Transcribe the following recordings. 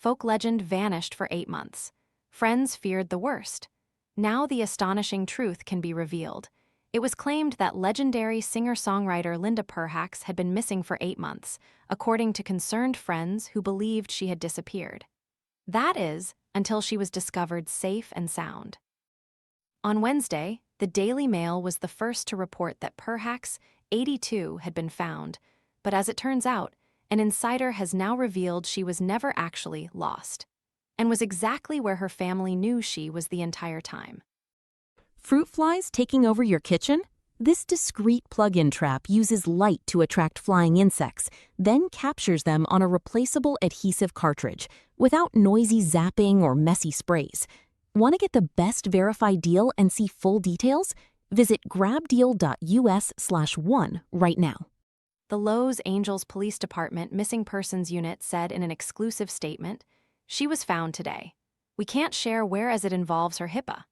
folk legend vanished for 8 months. Friends feared the worst. Now the astonishing truth can be revealed. It was claimed that legendary singer-songwriter Linda Perhacs had been missing for 8 months, according to concerned friends who believed she had disappeared. That is, until she was discovered safe and sound. On Wednesday, the Daily Mail was the first to report that Perhacs, 82, had been found, but as it turns out, an insider has now revealed she was never actually lost, and was exactly where her family knew she was the entire time. Fruit flies taking over your kitchen? This discreet plug-in trap uses light to attract flying insects, then captures them on a replaceable adhesive cartridge, without noisy zapping or messy sprays. Want to get the best verified deal and see full details? Visit grabdeal.us/1 right now. The Los Angeles Police Department Missing Persons Unit said in an exclusive statement, "She was found today. We can't share where as it involves her HIPAA."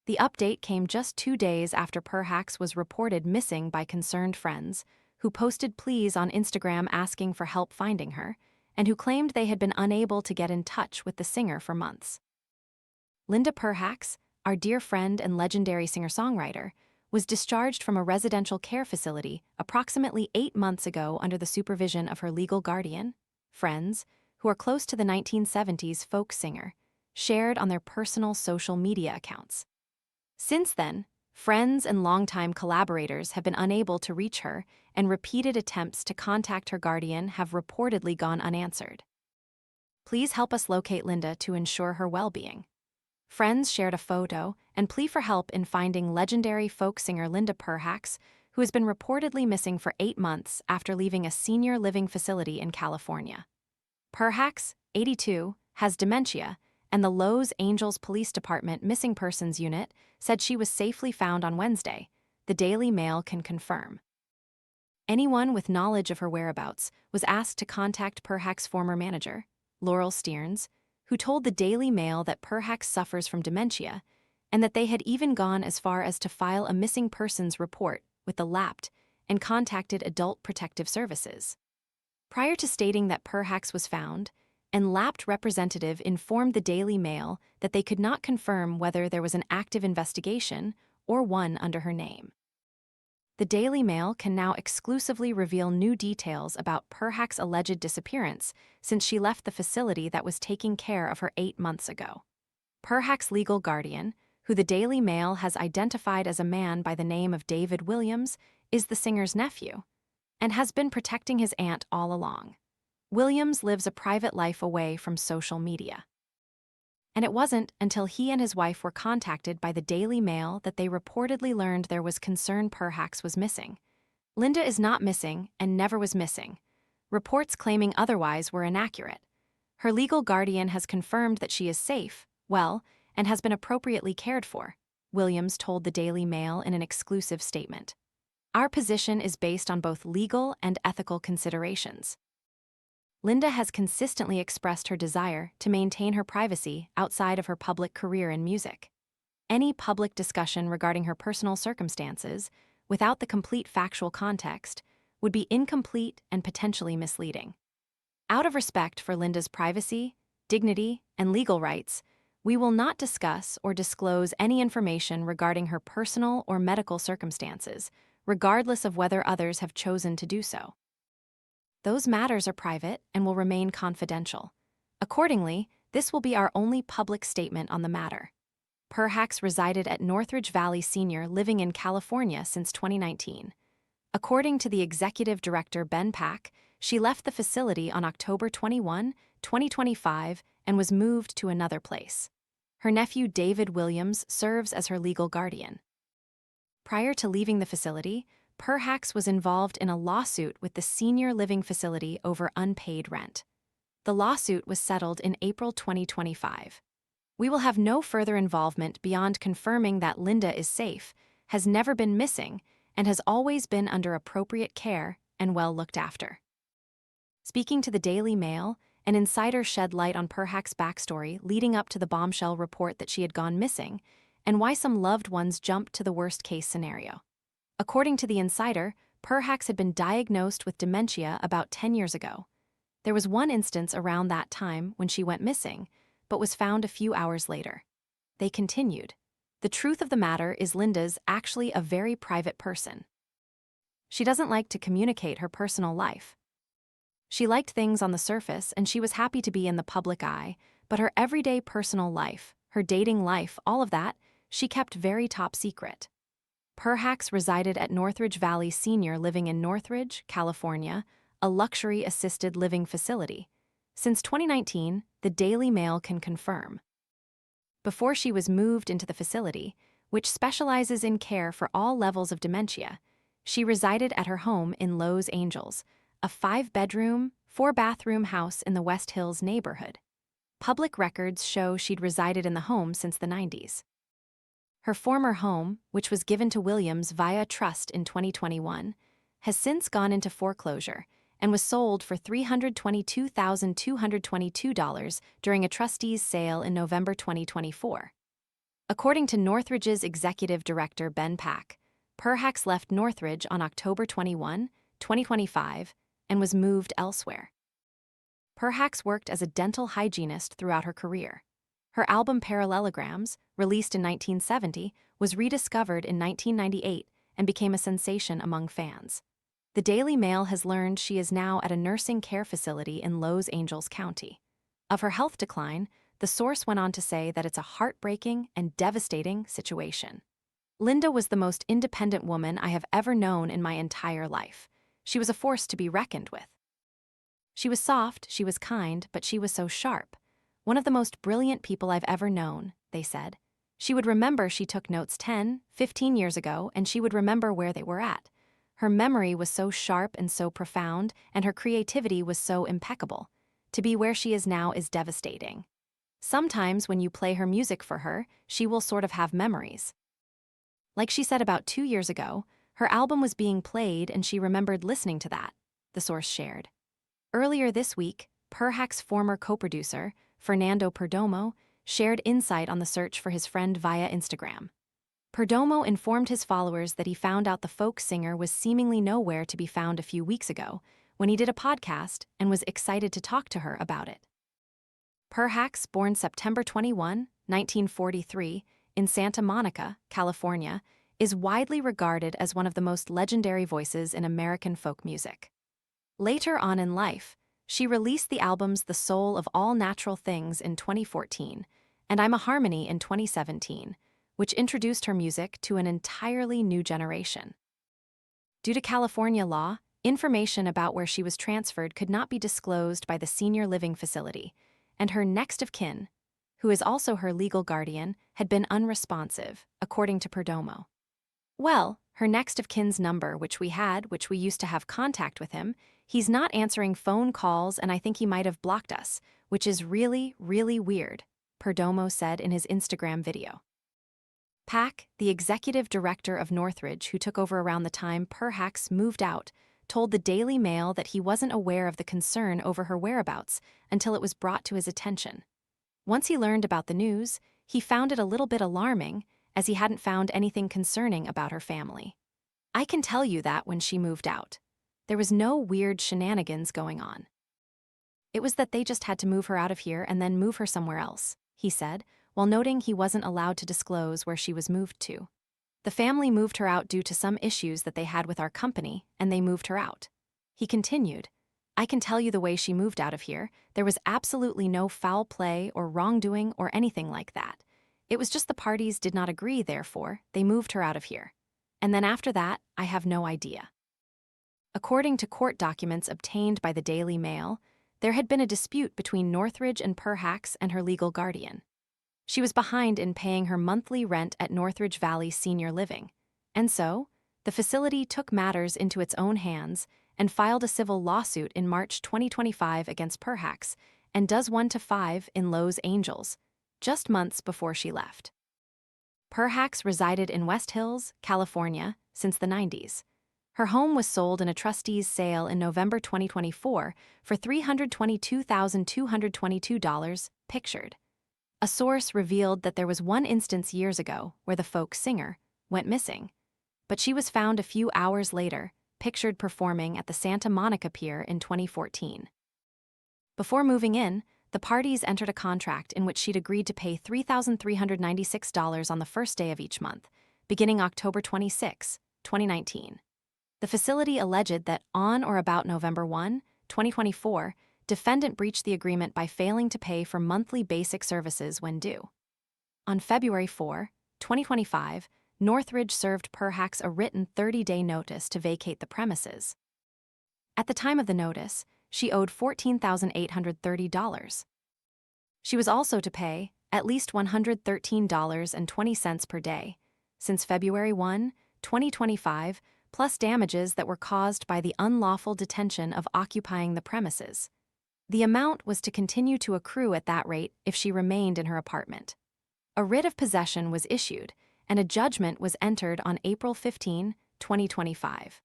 The update came just 2 days after Perhacs was reported missing by concerned friends, who posted pleas on Instagram asking for help finding her, and who claimed they had been unable to get in touch with the singer for months. Linda Perhacs, our dear friend and legendary singer-songwriter, was discharged from a residential care facility approximately 8 months ago under the supervision of her legal guardian. Friends, who are close to the 1970s folk singer, shared on their personal social media accounts. Since then, friends and longtime collaborators have been unable to reach her, and repeated attempts to contact her guardian have reportedly gone unanswered. Please help us locate Linda to ensure her well-being. Friends shared a photo and plea for help in finding legendary folk singer Linda Perhacs, who has been reportedly missing for 8 months after leaving a senior living facility in California. Perhacs, 82, has dementia, and the Los Angeles Police Department Missing Persons Unit said she was safely found on Wednesday, the Daily Mail can confirm. Anyone with knowledge of her whereabouts was asked to contact Perhacs' former manager, Laurel Stearns, who told the Daily Mail that Perhacs suffers from dementia, and that they had even gone as far as to file a missing persons report with the LAPT and contacted Adult Protective Services. Prior to stating that Perhacs was found, an LAPT representative informed the Daily Mail that they could not confirm whether there was an active investigation or one under her name. The Daily Mail can now exclusively reveal new details about Perhacs' alleged disappearance since she left the facility that was taking care of her 8 months ago. Perhacs' legal guardian, who the Daily Mail has identified as a man by the name of David Williams, is the singer's nephew, and has been protecting his aunt all along. Williams lives a private life away from social media. And it wasn't until he and his wife were contacted by the Daily Mail that they reportedly learned there was concern Perhacs was missing. Linda is not missing and never was missing. Reports claiming otherwise were inaccurate. Her legal guardian has confirmed that she is safe, well, and has been appropriately cared for, Williams told the Daily Mail in an exclusive statement. Our position is based on both legal and ethical considerations. Linda has consistently expressed her desire to maintain her privacy outside of her public career in music. Any public discussion regarding her personal circumstances, without the complete factual context, would be incomplete and potentially misleading. Out of respect for Linda's privacy, dignity, and legal rights, we will not discuss or disclose any information regarding her personal or medical circumstances, regardless of whether others have chosen to do so. Those matters are private and will remain confidential. Accordingly, this will be our only public statement on the matter. Perhacs resided at Northridge Valley Senior Living in California since 2019. According to the executive director Ben Pack, she left the facility on October 21, 2025, and was moved to another place. Her nephew David Williams serves as her legal guardian. Prior to leaving the facility, Perhacs was involved in a lawsuit with the senior living facility over unpaid rent. The lawsuit was settled in April 2025. We will have no further involvement beyond confirming that Linda is safe, has never been missing, and has always been under appropriate care and well looked after. Speaking to the Daily Mail, an insider shed light on Perhacs' backstory leading up to the bombshell report that she had gone missing, and why some loved ones jumped to the worst-case scenario. According to the insider, Perhacs had been diagnosed with dementia about 10 years ago. There was one instance around that time when she went missing, but was found a few hours later. They continued. The truth of the matter is Linda's actually a very private person. She doesn't like to communicate her personal life. She liked things on the surface and she was happy to be in the public eye, but her everyday personal life, her dating life, all of that, she kept very top secret. Perhacs resided at Northridge Valley Senior Living in Northridge, California, a luxury assisted living facility. Since 2019, the Daily Mail can confirm. Before she was moved into the facility, which specializes in care for all levels of dementia, she resided at her home in Los Angeles, a 5-bedroom, 4-bathroom house in the West Hills neighborhood. Public records show she'd resided in the home since the 90s. Her former home, which was given to Williams via trust in 2021, has since gone into foreclosure and was sold for $322,222 during a trustee's sale in November 2024. According to Northridge's executive director Ben Pack, Perhacs left Northridge on October 21, 2025, and was moved elsewhere. Perhacs worked as a dental hygienist throughout her career. Her album Parallelograms, released in 1970, was rediscovered in 1998 and became a sensation among fans. The Daily Mail has learned she is now at a nursing care facility in Los Angeles County. Of her health decline, the source went on to say that it's a heartbreaking and devastating situation. Linda was the most independent woman I have ever known in my entire life. She was a force to be reckoned with. She was soft, she was kind, but she was so sharp. One of the most brilliant people I've ever known, they said. She would remember she took notes 10, 15 years ago, and she would remember where they were at. Her memory was so sharp and so profound, and her creativity was so impeccable. To be where she is now is devastating. Sometimes when you play her music for her, she will sort of have memories. Like she said about 2 years ago, her album was being played and she remembered listening to that, the source shared. Earlier this week, Perhacs' former co-producer, Fernando Perdomo, shared insight on the search for his friend via Instagram. Perdomo informed his followers that he found out the folk singer was seemingly nowhere to be found a few weeks ago when he did a podcast and was excited to talk to her about it. Perhacs, born September 21, 1943, in Santa Monica, California, is widely regarded as one of the most legendary voices in American folk music. Later on in life, she released the albums The Soul of All Natural Things in 2014 and I'm a Harmony in 2017, which introduced her music to an entirely new generation. Due to California law, information about where she was transferred could not be disclosed by the senior living facility, and her next of kin, who is also her legal guardian, had been unresponsive, according to Perdomo. Well, her next of kin's number, which we used to have contact with him, he's not answering phone calls and I think he might have blocked us, which is really, really weird, Perdomo said in his Instagram video. Pack, the executive director of Northridge who took over around the time Perhacs moved out, told the Daily Mail that he wasn't aware of the concern over her whereabouts until it was brought to his attention. Once he learned about the news, he found it a little bit alarming, as he hadn't found anything concerning about her family. I can tell you that when she moved out, there was no weird shenanigans going on. It was that they just had to move her out of here and then move her somewhere else, he said, while noting he wasn't allowed to disclose where she was moved to. The family moved her out due to some issues that they had with our company, and they moved her out. He continued, I can tell you the way she moved out of here, there was absolutely no foul play or wrongdoing or anything like that. It was just the parties did not agree, therefore, they moved her out of here. And then after that, I have no idea. According to court documents obtained by the Daily Mail, there had been a dispute between Northridge and Perhacs and her legal guardian. She was behind in paying her monthly rent at Northridge Valley Senior Living, and so, the facility took matters into its own hands and filed a civil lawsuit in March 2025 against Perhacs and does 1-5 in Los Angeles, just months before she left. Perhacs resided in West Hills, California, since the 90s. Her home was sold in a trustee's sale in November 2024 for $322,222, pictured. A source revealed that there was one instance years ago where the folk singer went missing, but she was found a few hours later, pictured performing at the Santa Monica Pier in 2014. Before moving in, the parties entered a contract in which she'd agreed to pay $3,396 on the first day of each month, beginning October 26, 2019. The facility alleged that on or about November 1, 2024, defendant breached the agreement by failing to pay for monthly basic services when due. On February 4, 2025, Northridge served Perhacs a written 30-day notice to vacate the premises. At the time of the notice, she owed $14,830. She was also to pay at least $113.20 per day since February 1, 2025, plus damages that were caused by the unlawful detention of occupying the premises. The amount was to continue to accrue at that rate if she remained in her apartment. A writ of possession was issued, and a judgment was entered on April 15, 2025.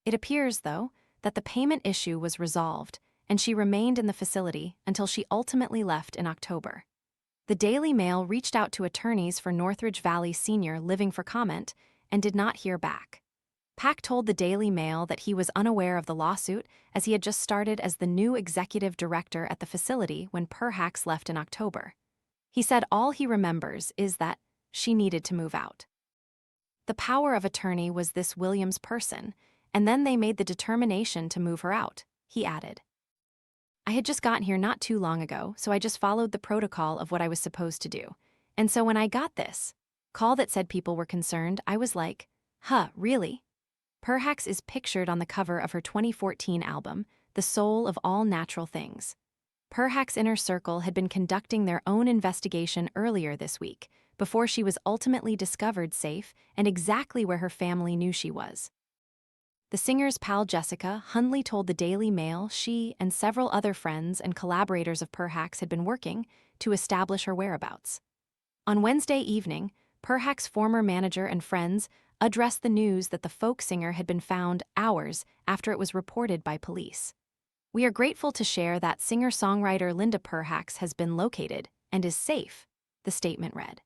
It appears, though, that the payment issue was resolved, and she remained in the facility until she ultimately left in October. The Daily Mail reached out to attorneys for Northridge Valley Sr. living for comment and did not hear back. Pack told the Daily Mail that he was unaware of the lawsuit as he had just started as the new executive director at the facility when Perhacs left in October. He said all he remembers is that she needed to move out. The power of attorney was this Williams person, and then they made the determination to move her out, he added. I had just gotten here not too long ago, so I just followed the protocol of what I was supposed to do. And so when I got this call that said people were concerned, I was like, huh, really? Perhacs is pictured on the cover of her 2014 album, The Soul of All Natural Things. Perhacs' inner circle had been conducting their own investigation earlier this week, before she was ultimately discovered safe and exactly where her family knew she was. The singer's pal Jessica Hundley told the Daily Mail she and several other friends and collaborators of Perhacs had been working to establish her whereabouts. On Wednesday evening, Perhacs' former manager and friends addressed the news that the folk singer had been found hours after it was reported by police. We are grateful to share that singer-songwriter Linda Perhacs has been located and is safe, the statement read.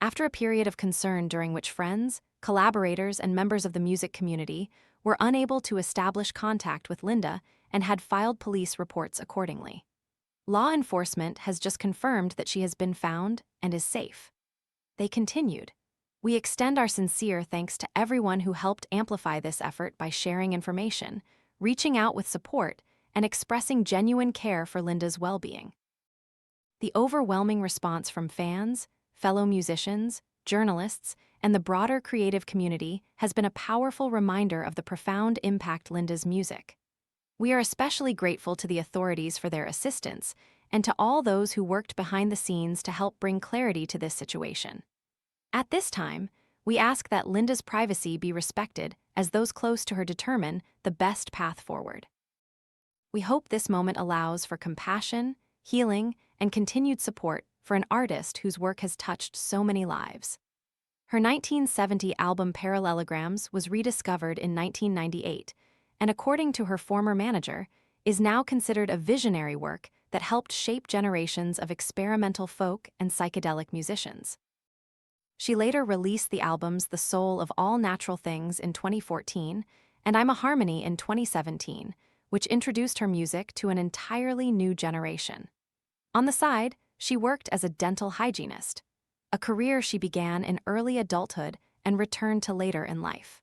After a period of concern during which friends, collaborators, and members of the music community were unable to establish contact with Linda and had filed police reports accordingly. Law enforcement has just confirmed that she has been found and is safe. They continued, "We extend our sincere thanks to everyone who helped amplify this effort by sharing information, reaching out with support, and expressing genuine care for Linda's well-being." The overwhelming response from fans, fellow musicians, journalists, and the broader creative community has been a powerful reminder of the profound impact Linda's music. We are especially grateful to the authorities for their assistance and to all those who worked behind the scenes to help bring clarity to this situation. At this time, we ask that Linda's privacy be respected as those close to her determine the best path forward. We hope this moment allows for compassion, healing, and continued support for an artist whose work has touched so many lives. Her 1970 album Parallelograms was rediscovered in 1998, and according to her former manager, is now considered a visionary work that helped shape generations of experimental folk and psychedelic musicians. She later released the albums The Soul of All Natural Things in 2014 and I'm a Harmony in 2017, which introduced her music to an entirely new generation. On the side, she worked as a dental hygienist, a career she began in early adulthood and returned to later in life.